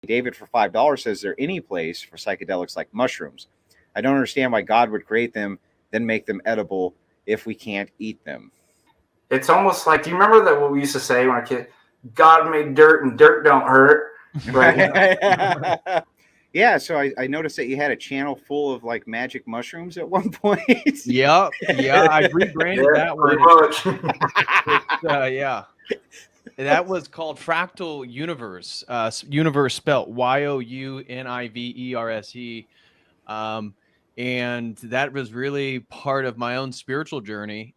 David for $5 says, there any place for psychedelics like mushrooms? I don't understand why God would create them, then make them edible if we can't eat them. It's almost like, do you remember that what we used to say when a kid, God made dirt and dirt don't hurt? Right. Yeah, so I noticed that you had a channel full of like magic mushrooms at one point. Yeah, I've rebranded that one. Yeah. That was called Fractal Universe. Universe spelt Youniverse. And that was really part of my own spiritual journey,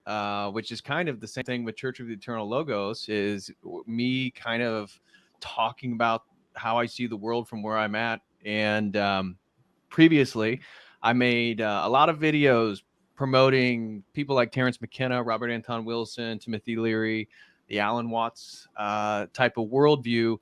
which is kind of the same thing with Church of the Eternal Logos, is me kind of talking about how I see the world from where I'm at. And previously, I made a lot of videos promoting people like Terrence McKenna, Robert Anton Wilson, Timothy Leary, the Alan Watts type of worldview.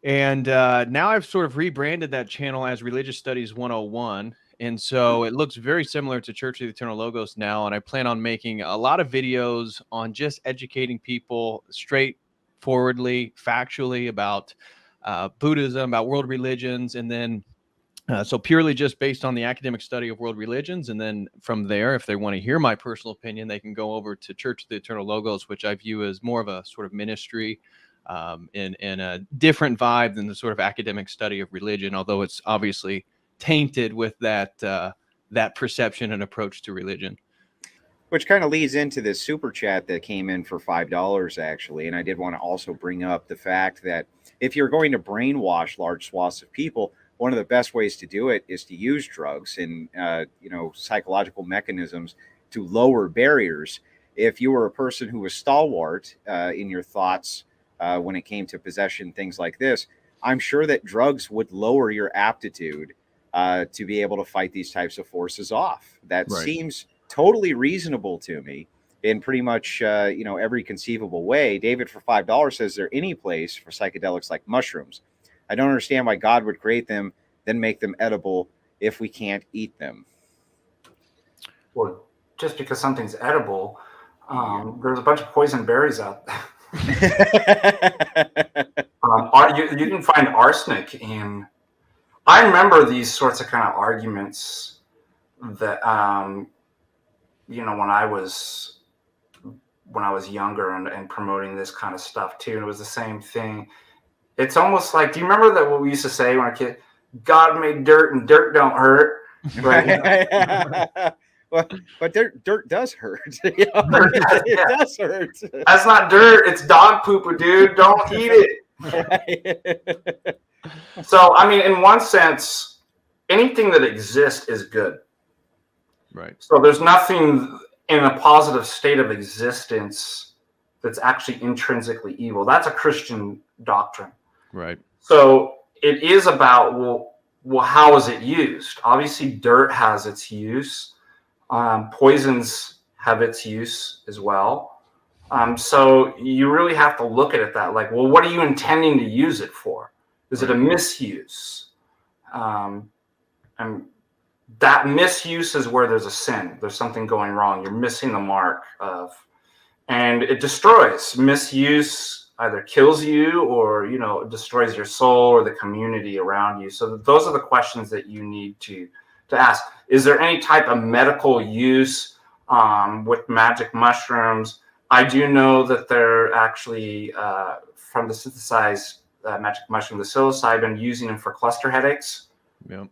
And now I've sort of rebranded that channel as Religious Studies 101. And so it looks very similar to Church of the Eternal Logos now. And I plan on making a lot of videos on just educating people straightforwardly, factually about Buddhism, about world religions, and then so purely just based on the academic study of world religions. And then from there, if they want to hear my personal opinion, they can go over to Church of the Eternal Logos, which I view as more of a sort of ministry and a different vibe than the sort of academic study of religion, although it's obviously tainted with that perception and approach to religion. Which kind of leads into this super chat that came in for $5, actually. And I did want to also bring up the fact that if you're going to brainwash large swaths of people, one of the best ways to do it is to use drugs and, psychological mechanisms to lower barriers. If you were a person who was stalwart in your thoughts when it came to possession, things like this, I'm sure that drugs would lower your aptitude to be able to fight these types of forces off. That seems totally reasonable to me in pretty much, every conceivable way. David for $5 says, there any place for psychedelics like mushrooms? I don't understand why God would create them, then make them edible if we can't eat them. Well, just because something's edible, there's a bunch of poison berries out there. You can find arsenic in. I remember these sorts of kind of arguments that when I was younger and promoting this kind of stuff too, and it was the same thing. It's almost like, do you remember that what we used to say when a kid, God made dirt and dirt don't hurt? Right? but dirt does hurt. It does hurt. That's not dirt. It's dog poo, dude. Don't eat it. So, I mean, in one sense, anything that exists is good. Right. So there's nothing in a positive state of existence that's actually intrinsically evil. That's a Christian doctrine. Right. So it is about, well, how is it used? Obviously, dirt has its use. Poisons have its use as well. So you really have to look at it that like, well, what are you intending to use it for? Is it a misuse? And that misuse is where there's a sin. There's something going wrong. You're missing the mark of, and it destroys. Misuse either kills you or, destroys your soul or the community around you. So those are the questions that you need to ask. Is there any type of medical use with magic mushrooms? I do know that they're actually from the synthesized magic mushroom, the psilocybin, using them for cluster headaches. Yep.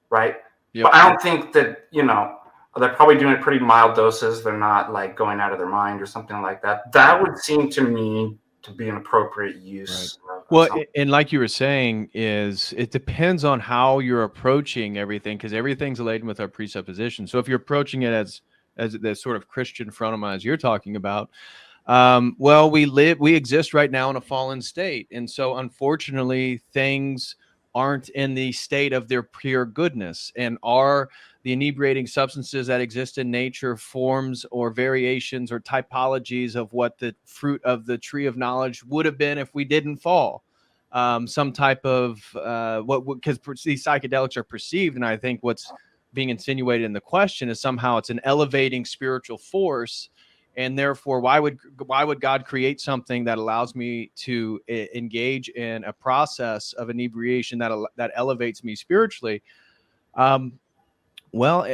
Right? Yep. But I don't think that, they're probably doing it pretty mild doses. They're not like going out of their mind or something like that. That would seem to me to be an appropriate use. Right. Well, and like you were saying, it depends on how you're approaching everything, because everything's laden with our presuppositions. So if you're approaching it as the sort of Christian front of mind as you're talking about, we exist right now in a fallen state. And so unfortunately, things aren't in the state of their pure goodness, and are the inebriating substances that exist in nature forms or variations or typologies of what the fruit of the tree of knowledge would have been if we didn't fall. Some type of because these psychedelics are perceived, and I think what's being insinuated in the question is somehow it's an elevating spiritual force, And therefore, why would God create something that allows me to engage in a process of inebriation that elevates me spiritually? Well,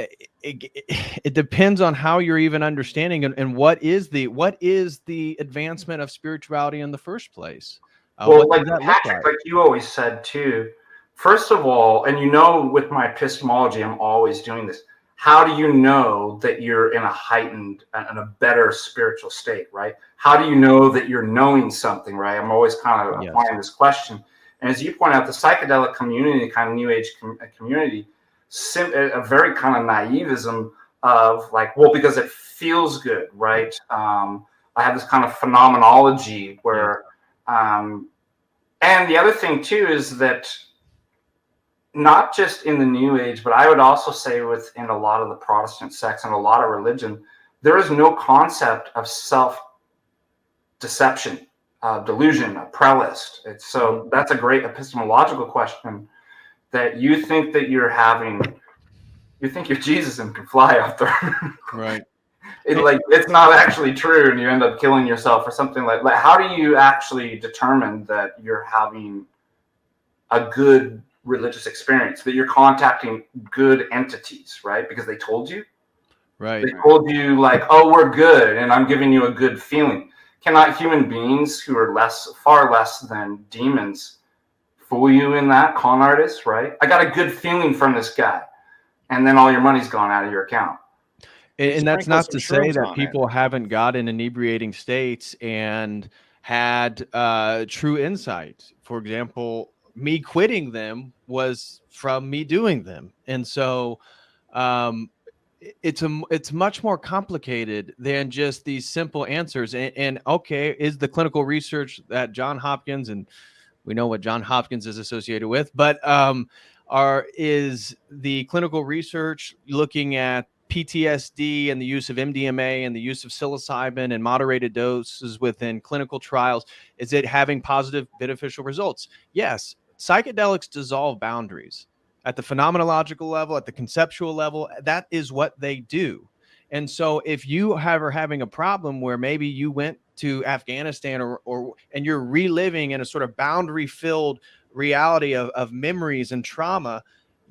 it depends on how you're even understanding and what is the advancement of spirituality in the first place. Well, What like does that look Patrick, like? like you always said too, first of all, and with my epistemology, I'm always doing this. How do you know that you're in a heightened and a better spiritual state, right? How do you know that you're knowing something, right? I'm always kind of Yes. applying this question. And as you point out, the psychedelic community, the kind of new age community, a very kind of naivism of like, well, because it feels good, right? I have this kind of phenomenology where, and the other thing too is that not just in the New Age, but I would also say within a lot of the Protestant sects and a lot of religion, there is no concept of self-deception, delusion, a prelist. So that's a great epistemological question, that you think that you think you're Jesus and can fly out there. Right. It's not actually true, and you end up killing yourself or something like. How do you actually determine that you're having a good religious experience, that you're contacting good entities, right? Because they told you, Right. they told you like, oh, we're good, and I'm giving you a good feeling. Cannot human beings who are far less than demons fool you in that? Con artists, right? I got a good feeling from this guy, and then all your money's gone out of your account. And that's Sprinkle not some to say shrooms that on it. people haven't got in inebriating states and had true insight. For example, me quitting them was from me doing them. And so it's much more complicated than just these simple answers. And okay, is the clinical research that John Hopkins, and we know what John Hopkins is associated with, but is the clinical research looking at PTSD and the use of MDMA and the use of psilocybin and moderated doses within clinical trials, is it having positive beneficial results? Yes. Psychedelics dissolve boundaries at the phenomenological level, at the conceptual level. That is what they do. And so if you are having a problem where maybe you went to Afghanistan and you're reliving in a sort of boundary filled reality of memories and trauma,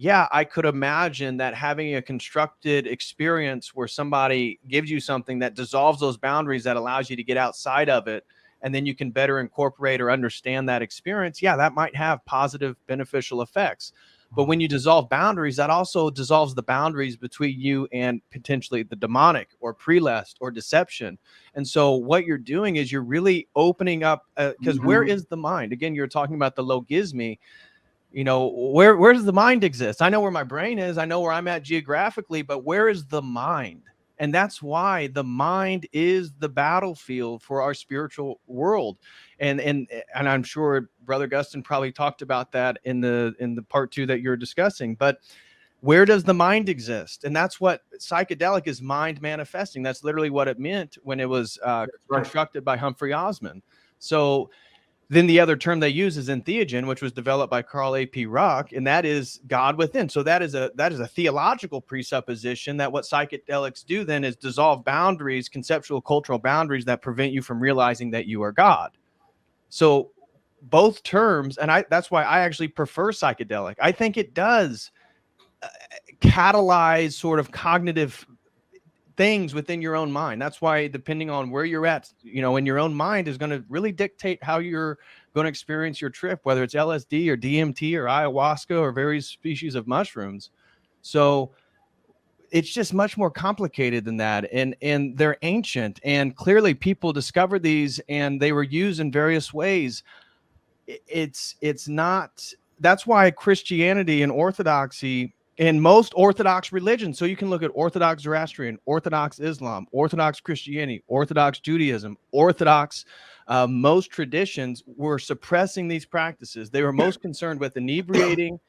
yeah, I could imagine that having a constructed experience where somebody gives you something that dissolves those boundaries, that allows you to get outside of it, and then you can better incorporate or understand that experience. Yeah, that might have positive beneficial effects. But when you dissolve boundaries, that also dissolves the boundaries between you and potentially the demonic or prelest or deception. And so what you're doing is you're really opening up, because where is the mind? Again, you're talking about the logisme. Where does the mind exist? I know where my brain is. I know where I'm at geographically, but where is the mind? And that's why the mind is the battlefield for our spiritual world. And I'm sure Brother Gustin probably talked about that in the part 2 that you're discussing. But where does the mind exist? And that's what psychedelic is, mind manifesting. That's literally what it meant when it was constructed by Humphrey Osmond. So then the other term they use is entheogen, which was developed by Carl A.P. Rock, and that is God within. So that is a theological presupposition that what psychedelics do then is dissolve boundaries, conceptual, cultural boundaries that prevent you from realizing that you are God. So both terms, and that's why I actually prefer psychedelic. I think it does catalyze sort of cognitive things within your own mind. That's why, depending on where you're at, in your own mind, is going to really dictate how you're going to experience your trip, whether it's LSD or DMT or ayahuasca or various species of mushrooms. So it's just much more complicated than that. And they're ancient, and clearly people discovered these and they were used in various ways. It's not, that's why Christianity and Orthodoxy in most Orthodox religions. So you can look at Orthodox Zoroastrian, Orthodox Islam, Orthodox Christianity, Orthodox Judaism, Orthodox, most traditions were suppressing these practices. They were most concerned with inebriating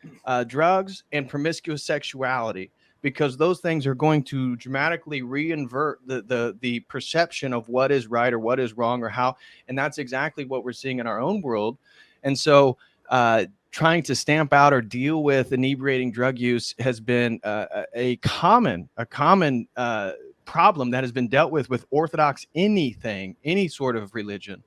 drugs and promiscuous sexuality, because those things are going to dramatically reinvert the perception of what is right or what is wrong or how. And that's exactly what we're seeing in our own world. And so trying to stamp out or deal with inebriating drug use has been a common problem that has been dealt with Orthodox anything, any sort of religion.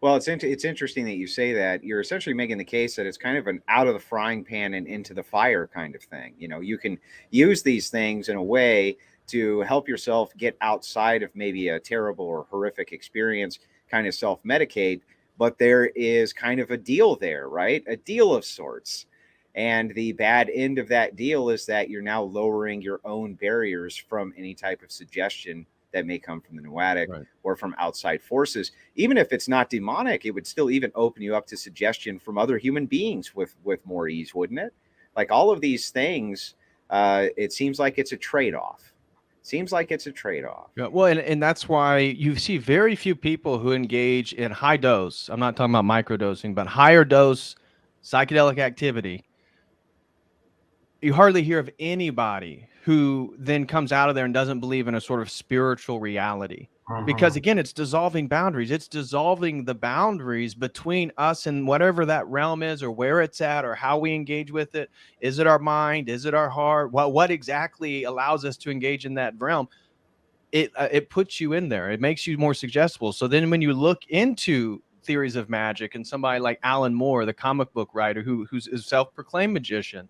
Well, it's interesting that you say that. You're essentially making the case that it's kind of an out of the frying pan and into the fire kind of thing. You know, you can use these things in a way to help yourself get outside of maybe a terrible or horrific experience, kind of self-medicate, but there is kind of a deal there, right? A deal of sorts. And the bad end of that deal is that you're now lowering your own barriers from any type of suggestion that may come from the noetic Right. or from outside forces. Even if it's not demonic, it would still even open you up to suggestion from other human beings with more ease, wouldn't it? Like all of these things, it seems like it's a trade-off. Seems like it's a trade-off. Yeah, well, and that's why you see very few people who engage in high dose. I'm not talking about microdosing, but higher dose psychedelic activity. You hardly hear of anybody who then comes out of there and doesn't believe in a sort of spiritual reality. Because again, it's dissolving boundaries. It's dissolving the boundaries between us and whatever that realm is, or where it's at, or how we engage with it. Is it our mind? Is it our heart? What exactly allows us to engage in that realm? It puts you in there. It makes you more suggestible. So then when you look into theories of magic, and somebody like Alan Moore, the comic book writer who's a self-proclaimed magician,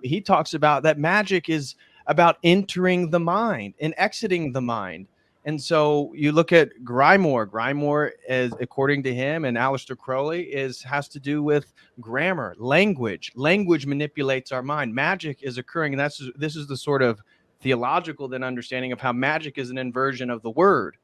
he talks about that magic is about entering the mind and exiting the mind. And so you look at Grimoire. Grimoire, is, according to him and Aleister Crowley, has to do with grammar, language. Language manipulates our mind. Magic is occurring, and this is the sort of theological then understanding of how magic is an inversion of the word,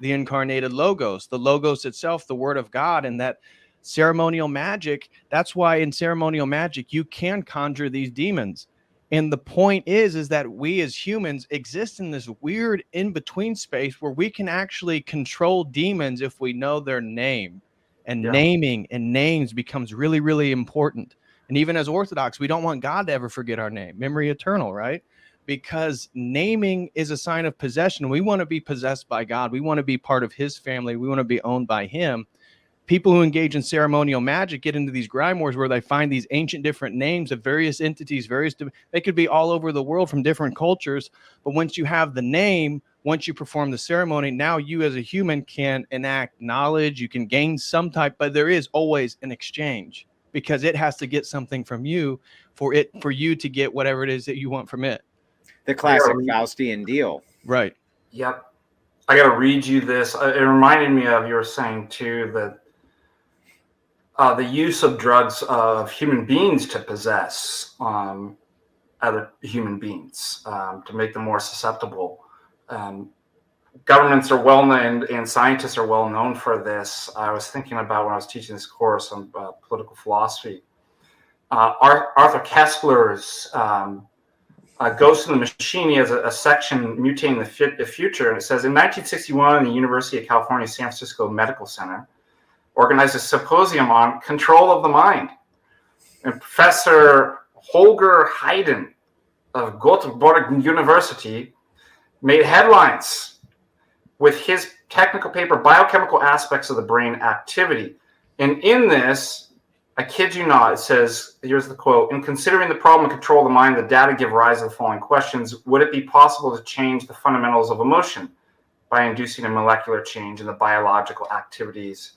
the incarnated logos, the logos itself, the word of God, and that ceremonial magic. That's why in ceremonial magic you can conjure these demons. And the point is that we as humans exist in this weird in-between space where we can actually control demons if we know their name. And naming and names becomes really, really important. And even as Orthodox, we don't want God to ever forget our name, memory eternal, right? Because naming is a sign of possession. We want to be possessed by God. We want to be part of his family. We want to be owned by him. People who engage in ceremonial magic get into these grimoires where they find these ancient different names of various entities, they could be all over the world from different cultures. But once you have the name, once you perform the ceremony, now you as a human can enact knowledge, you can gain some type, but there is always an exchange because it has to get something from you for you to get whatever it is that you want from it. The classic Faustian deal. Right. Yep. I got to read you this. It reminded me of, you were saying too, that the use of drugs of human beings to possess other human beings, to make them more susceptible. Governments are well known and scientists are well known for this. I was thinking about when I was teaching this course on political philosophy. Arthur Kessler's Ghost in the Machine, he has a section mutating the future, and it says, in 1961, the University of California, San Francisco Medical Center organized a symposium on control of the mind. And Professor Holger Heiden of Göteborg University made headlines with his technical paper, Biochemical Aspects of the Brain Activity. And in this, I kid you not, it says, here's the quote, in considering the problem of control of the mind, the data give rise to the following questions. Would it be possible to change the fundamentals of emotion by inducing a molecular change in the biological activities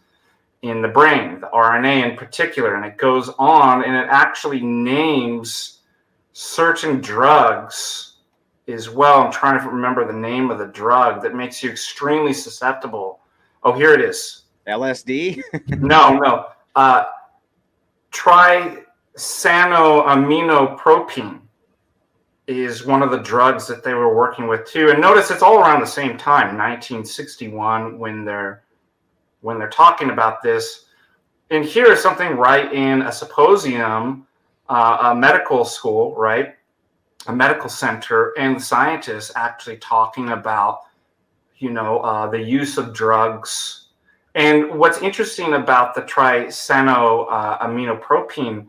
in the brain, the RNA in particular? And it goes on, and it actually names certain drugs as well. I'm trying to remember the name of the drug that makes you extremely susceptible. Oh, here it is. LSD? No. Tricyanoaminopropine is one of the drugs that they were working with too. And notice it's all around the same time, 1961, when they're talking about this. And here is something right in a symposium, a medical school, right? A medical center, and the scientists actually talking about, the use of drugs. And what's interesting about the tricyanoaminopropine,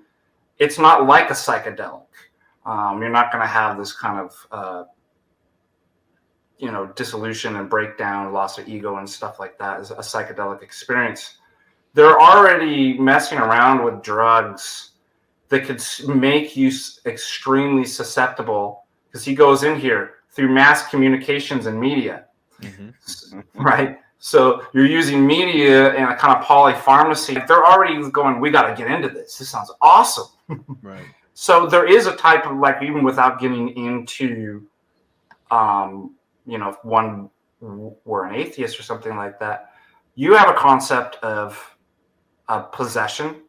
it's not like a psychedelic. You're not going to have this kind of, dissolution and breakdown, loss of ego and stuff like that as a psychedelic experience. They're already messing around with drugs that could make you extremely susceptible, because he goes in here, through mass communications and media, right? So you're using media and a kind of polypharmacy. They're already going, we got to get into this. This sounds awesome. Right. So there is a type of, like, even without getting into, if one were an atheist or something like that, you have a concept of possession,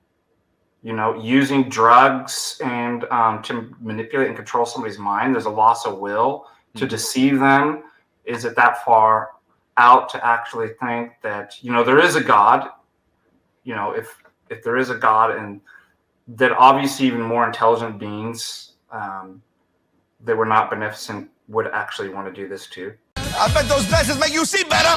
using drugs and to manipulate and control somebody's mind. There's a loss of will to deceive them. Is it that far out to actually think that, there is a God, if there is a God, and that obviously even more intelligent beings that were not beneficent would actually want to do this too. I bet those glasses make you see better.